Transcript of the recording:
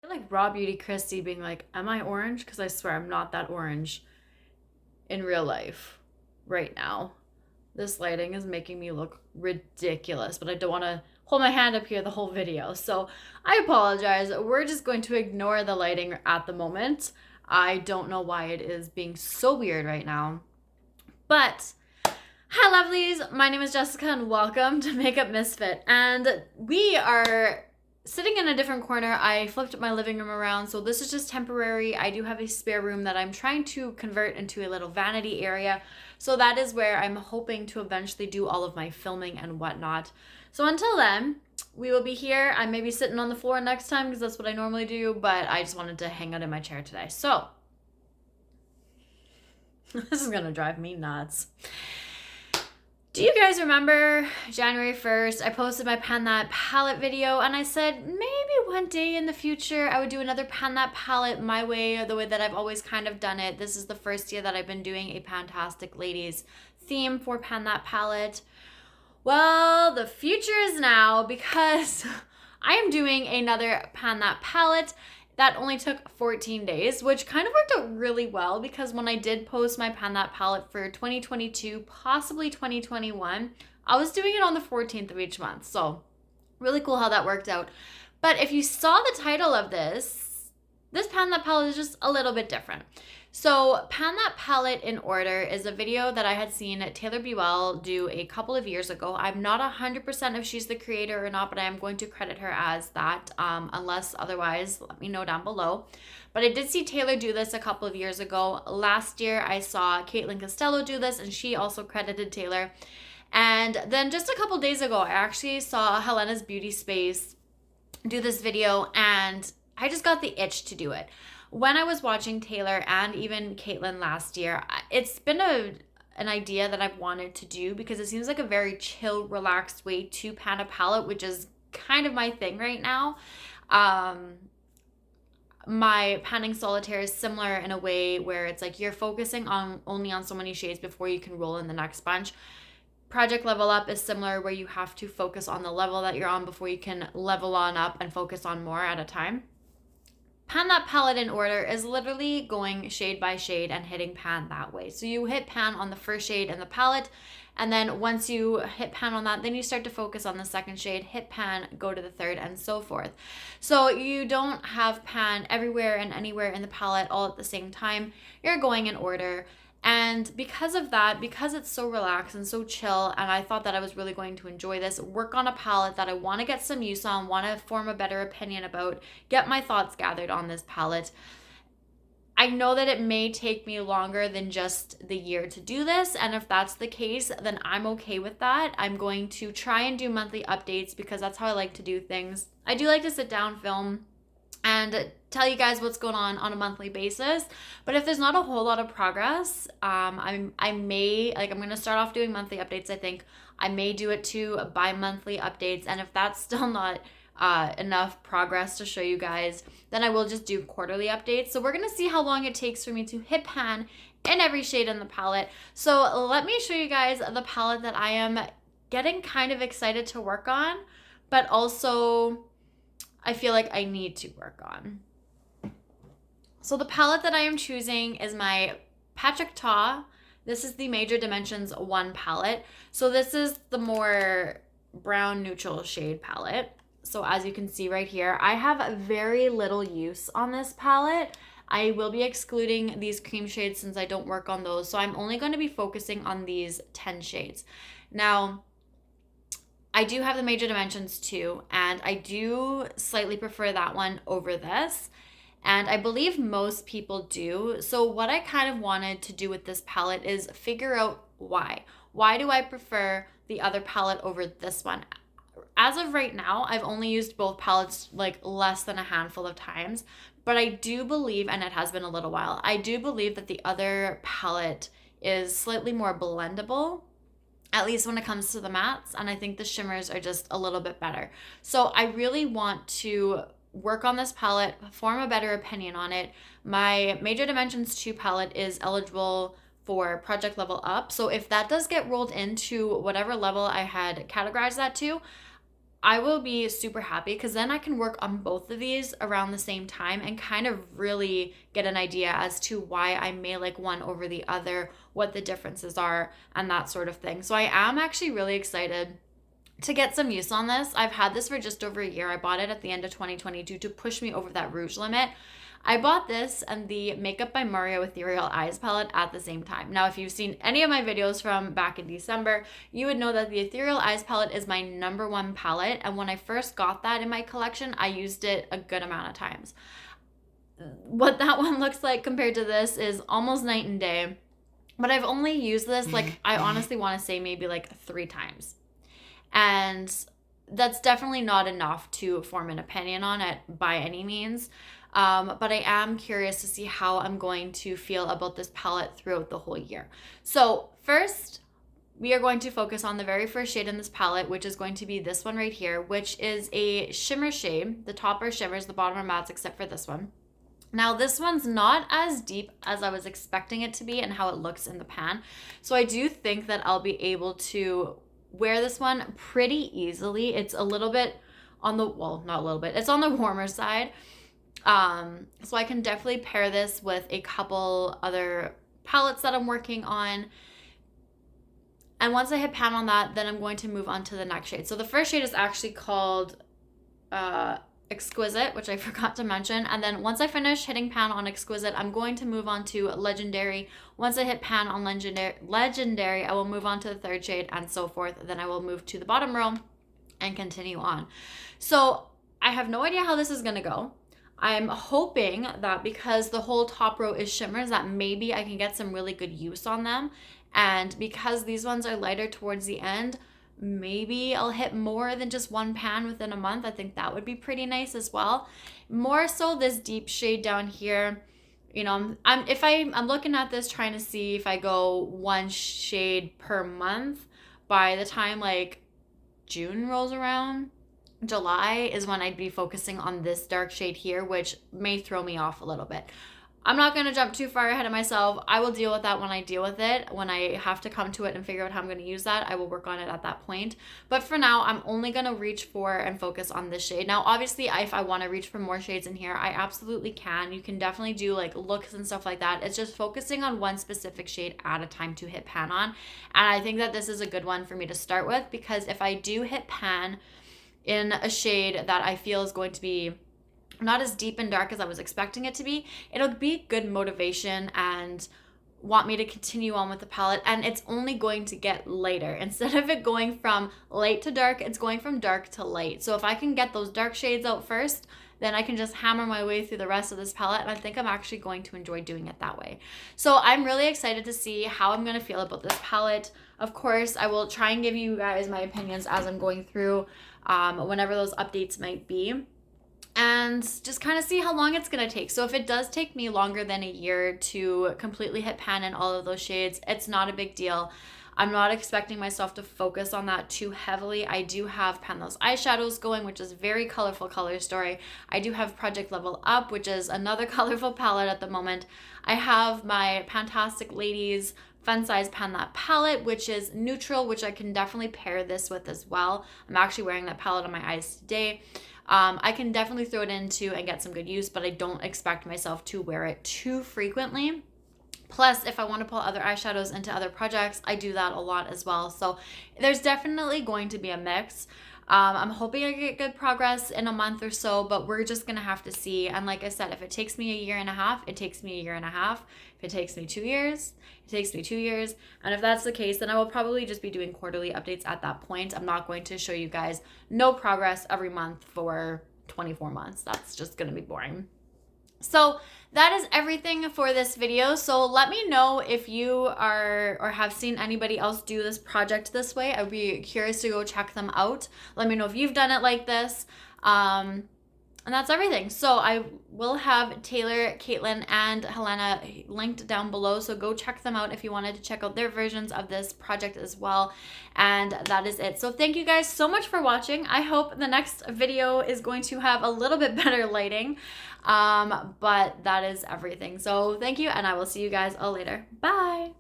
Like Raw Beauty Christie being like, "Am I orange?" Because I swear I'm not that orange in real life right now. This lighting is making me look ridiculous, but I don't want to hold my hand up here the whole video. So I apologize. We're just going to ignore the lighting at the moment. I don't know why it is being so weird right now. But hi, lovelies. My name is Jessica, and welcome to Makeup Misfit. And we are sitting in a different corner. I flipped my living room around, so this is just temporary. I do have a spare room that I'm trying to convert into a little vanity area. So that is where I'm hoping to eventually do all of my filming and whatnot. So until then, we will be here. I may be sitting on the floor next time because that's what I normally do, but I just wanted to hang out in my chair today. So this is gonna drive me nuts. Do you guys remember January 1st, I posted my Pan That palette video and I said maybe one day in the future I would do another Pan That palette my way, or the way that I've always kind of done it. This is the first year that I've been doing a Fantastic Ladies theme for Pan That palette. Well, the future is now, because I am doing another Pan That palette that only took 14 days, which kind of worked out really well because when I did post my Pan That palette for 2022, possibly 2021, I was doing it on the 14th of each month. So really cool how that worked out. But if you saw the title of this Pan That palette is just a little bit different. So Pan That palette in order is a video that I had seen Taylor Buell do a couple of years ago. I'm not 100% if she's the creator or not, but I am going to credit her as that, unless otherwise, let me know down below. But I did see Taylor do this a couple of years ago. Last year, I saw Caitlin Costello do this, and she also credited Taylor. And then just a couple days ago, I actually saw Helena's Beauty Space do this video, and I just got the itch to do it. When I was watching Taylor and even Caitlin last year, it's been an idea that I've wanted to do because it seems like a very chill, relaxed way to pan a palette, which is kind of my thing right now. My panning solitaire is similar in a way where it's like you're focusing on only on so many shades before you can roll in the next bunch. Project Level Up is similar, where you have to focus on the level that you're on before you can level on up and focus on more at a time. Pan That palette in order is literally going shade by shade and hitting pan that way. So you hit pan on the first shade in the palette, and then once you hit pan on that, then you start to focus on the second shade, hit pan, go to the third, and so forth. So you don't have pan everywhere and anywhere in the palette all at the same time. You're going in order. And because of that, because it's so relaxed and so chill, and I thought that I was really going to enjoy this, work on a palette that I want to get some use on, want to form a better opinion about, get my thoughts gathered on this palette. I know that it may take me longer than just the year to do this, and if that's the case, then I'm okay with that. I'm going to try and do monthly updates because that's how I like to do things. I do like to sit down, film, and tell you guys what's going on a monthly basis. But if there's not a whole lot of progress, I'm going to start off doing monthly updates. I think I may do it to bi-monthly updates, and if that's still not enough progress to show you guys, then I will just do quarterly updates. So we're gonna see how long it takes for me to hit pan in every shade in the palette. So let me show you guys the palette that I am getting kind of excited to work on, but also I feel like I need to work on. So the palette that I am choosing is my Patrick Ta. This is the Major Dimensions 1 palette. So this is the more brown neutral shade palette. So as you can see right here, I have very little use on this palette. I will be excluding these cream shades since I don't work on those. So I'm only going to be focusing on these 10 shades. Now, I do have the Major Dimensions 2, and I do slightly prefer that one over this. And I believe most people do. So what I kind of wanted to do with this palette is figure out why. Why do I prefer the other palette over this one? As of right now, I've only used both palettes like less than a handful of times, but I do believe, and it has been a little while, I do believe that the other palette is slightly more blendable, at least when it comes to the mattes, and I think the shimmers are just a little bit better. So I really want to work on this palette, form a better opinion on it. My Major Dimensions 2 palette is eligible for Project Level Up. So if that does get rolled into whatever level I had categorized that to, I will be super happy because then I can work on both of these around the same time and kind of really get an idea as to why I may like one over the other, what the differences are, and that sort of thing. So I am actually really excited to get some use on this. I've had this for just over a year. I bought it at the end of 2022 to push me over that rouge limit. I bought this and the Makeup by Mario Ethereal Eyes palette at the same time. Now, if you've seen any of my videos from back in December, you would know that the Ethereal Eyes palette is my #1 palette. And when I first got that in my collection, I used it a good amount of times. What that one looks like compared to this is almost night and day. But I've only used this, like, I honestly want to say maybe like 3 times. And that's definitely not enough to form an opinion on it by any means. But I am curious to see how I'm going to feel about this palette throughout the whole year. So first, we are going to focus on the very first shade in this palette, which is going to be this one right here, which is a shimmer shade. The top are shimmers, the bottom are mattes, except for this one. Now, this one's not as deep as I was expecting it to be and how it looks in the pan. So I do think that I'll be able to wear this one pretty easily. It's a little bit on the, well, not a little bit, it's on the warmer side. So I can definitely pair this with a couple other palettes that I'm working on. And once I hit pan on that, then I'm going to move on to the next shade. So the first shade is actually called Exquisite, which I forgot to mention. And then once I finish hitting pan on Exquisite, I'm going to move on to Legendary. Once I hit pan on Legendary, I will move on to the third shade and so forth. Then I will move to the bottom row and continue on. So I have no idea how this is going to go. I'm hoping that because the whole top row is shimmers, that maybe I can get some really good use on them. And because these ones are lighter towards the end, maybe I'll hit more than just 1 pan within a month. I think that would be pretty nice as well. More so this deep shade down here. You know, I'm looking at this trying to see if I go 1 shade per month by the time like June rolls around. July is when I'd be focusing on this dark shade here, which may throw me off a little bit. I'm not going to jump too far ahead of myself. I will deal with that when I deal with it. When I have to come to it and figure out how I'm going to use that, I will work on it at that point. But for now, I'm only going to reach for and focus on this shade. Now, obviously, if I want to reach for more shades in here, I absolutely can. You can definitely do like looks and stuff like that. It's just focusing on one specific shade at a time to hit pan on. And I think that this is a good one for me to start with, because if I do hit pan in a shade that I feel is going to be not as deep and dark as I was expecting it to be, it'll be good motivation and want me to continue on with the palette, and it's only going to get lighter. Instead of it going from light to dark, it's going from dark to light. So if I can get those dark shades out first, then I can just hammer my way through the rest of this palette, and I think I'm actually going to enjoy doing it that way. So I'm really excited to see how I'm going to feel about this palette. Of course, I will try and give you guys my opinions as I'm going through whenever those updates might be, and just kind of see how long it's going to take. So if it does take me longer than a year to completely hit pan in all of those shades, it's not a big deal. I'm not expecting myself to focus on that too heavily. I do have Pan Those Eyeshadows going, which is very colorful color story. I do have Project Level Up, which is another colorful palette at the moment. I have my Fantastic Ladies Fun Size Pan That palette, which is neutral, which I can definitely pair this with as well. I'm actually wearing that palette on my eyes today. I can definitely throw it into and get some good use, but I don't expect myself to wear it too frequently. Plus, if I want to pull other eyeshadows into other projects, I do that a lot as well. So there's definitely going to be a mix. I'm hoping I get good progress in a month or so, but we're just going to have to see. And like I said, if it takes me a year and a half, it takes me a year and a half. If it takes me 2 years, it takes me 2 years. And if that's the case, then I will probably just be doing quarterly updates at that point. I'm not going to show you guys no progress every month for 24 months. That's just going to be boring. So that is everything for this video. So let me know if you are or have seen anybody else do this project this way. I would be curious to go check them out. Let me know if you've done it like this. And that's everything. So I will have Taylor, Caitlin, and Helena linked down below. So go check them out if you wanted to check out their versions of this project as well. And that is it. So thank you guys so much for watching. I hope the next video is going to have a little bit better lighting. But that is everything. So thank you, and I will see you guys all later. Bye.